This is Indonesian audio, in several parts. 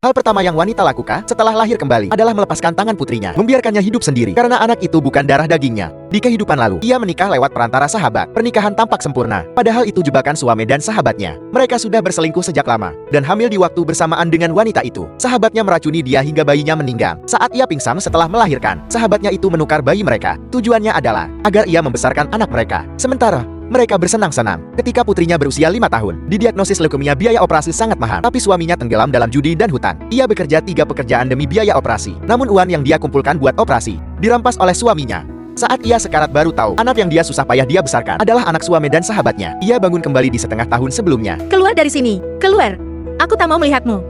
Hal pertama yang wanita lakukan setelah lahir kembali adalah melepaskan tangan putrinya, membiarkannya hidup sendiri karena anak itu bukan darah dagingnya. Di kehidupan lalu, ia menikah lewat perantara sahabat. Pernikahan tampak sempurna, padahal itu jebakan suami dan sahabatnya. Mereka sudah berselingkuh sejak lama dan hamil di waktu bersamaan dengan wanita itu. Sahabatnya meracuni dia hingga bayinya meninggal. Saat ia pingsan setelah melahirkan, sahabatnya itu menukar bayi mereka. Tujuannya adalah agar ia membesarkan anak mereka. Sementara mereka bersenang-senang ketika putrinya berusia 5 tahun. Didiagnosis leukemia, biaya operasi sangat mahal, tapi suaminya tenggelam dalam judi dan hutang. Ia bekerja 3 pekerjaan demi biaya operasi. Namun uang yang dia kumpulkan buat operasi dirampas oleh suaminya. Saat ia sekarat baru tahu, anak yang dia susah payah dia besarkan adalah anak suami dan sahabatnya. Ia bangun kembali di setengah tahun sebelumnya. Keluar dari sini, keluar. Aku tak mau melihatmu.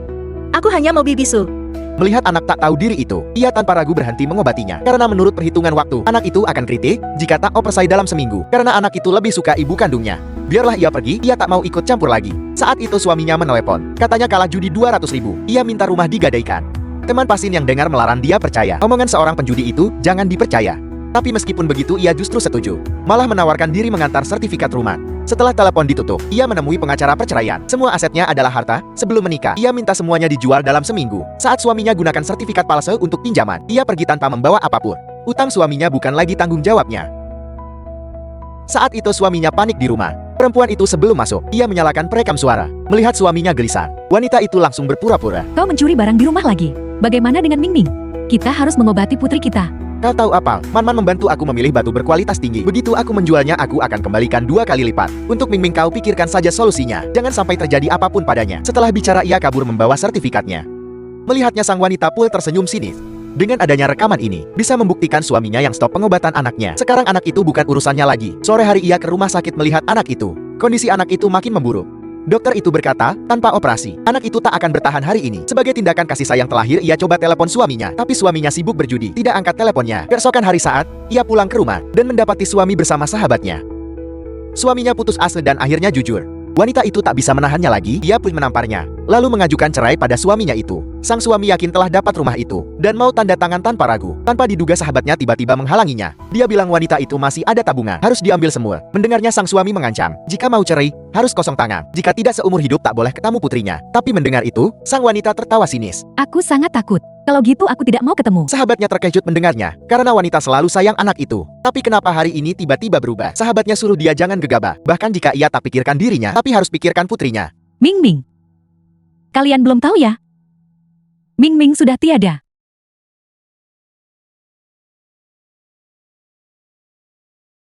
Aku hanya mau bibisu. Melihat anak tak tahu diri itu, ia tanpa ragu berhenti mengobatinya. Karena menurut perhitungan waktu, anak itu akan kritik jika tak operasi dalam seminggu. Karena anak itu lebih suka ibu kandungnya. Biarlah ia pergi, ia tak mau ikut campur lagi. Saat itu suaminya menelepon. Katanya kalah judi 200.000. Ia minta rumah digadaikan. Teman pasien yang dengar melarang dia percaya. Omongan seorang penjudi itu jangan dipercaya. Tapi meskipun begitu, ia justru setuju. Malah menawarkan diri mengantar sertifikat rumah. Setelah telepon ditutup, ia menemui pengacara perceraian. Semua asetnya adalah harta. Sebelum menikah, ia minta semuanya dijual dalam seminggu. Saat suaminya gunakan sertifikat palsu untuk pinjaman, ia pergi tanpa membawa apapun. Utang suaminya bukan lagi tanggung jawabnya. Saat itu suaminya panik di rumah. Perempuan itu sebelum masuk, ia menyalakan perekam suara. Melihat suaminya gelisah, wanita itu langsung berpura-pura. Kau mencuri barang di rumah lagi. Bagaimana dengan Ming Ming? Kita harus mengobati putri kita. Kau tahu apa? Man membantu aku memilih batu berkualitas tinggi. Begitu aku menjualnya, aku akan kembalikan 2 kali lipat. Untuk Ming Ming, kau pikirkan saja solusinya. Jangan sampai terjadi apapun padanya. Setelah bicara, ia kabur membawa sertifikatnya. Melihatnya, sang wanita pul tersenyum sinis. Dengan adanya rekaman ini, bisa membuktikan suaminya yang stop pengobatan anaknya. Sekarang anak itu bukan urusannya lagi. Sore hari ia ke rumah sakit melihat anak itu. Kondisi anak itu makin memburuk. Dokter itu berkata, tanpa operasi, anak itu tak akan bertahan hari ini. Sebagai tindakan kasih sayang terakhir, ia coba telepon suaminya. Tapi suaminya sibuk berjudi, tidak angkat teleponnya. Keesokan hari saat, ia pulang ke rumah dan mendapati suami bersama sahabatnya. Suaminya putus asa dan akhirnya jujur. Wanita itu tak bisa menahannya lagi, ia pun menamparnya. Lalu mengajukan cerai pada suaminya itu. Sang suami yakin telah dapat rumah itu dan mau tanda tangan tanpa ragu. Tanpa diduga, sahabatnya tiba-tiba menghalanginya. Dia bilang wanita itu masih ada tabungan, harus diambil semua. Mendengarnya, sang suami mengancam, jika mau cerai, harus kosong tangan. Jika tidak, seumur hidup tak boleh ketemu putrinya. Tapi mendengar itu, sang wanita tertawa sinis. Aku sangat takut. Kalau gitu aku tidak mau ketemu. Sahabatnya terkejut mendengarnya, karena wanita selalu sayang anak itu. Tapi kenapa hari ini tiba-tiba berubah? Sahabatnya suruh dia jangan gegabah. Bahkan jika ia tak pikirkan dirinya, tapi harus pikirkan putrinya. Ming Ming. Kalian belum tahu ya? Ming Ming sudah tiada.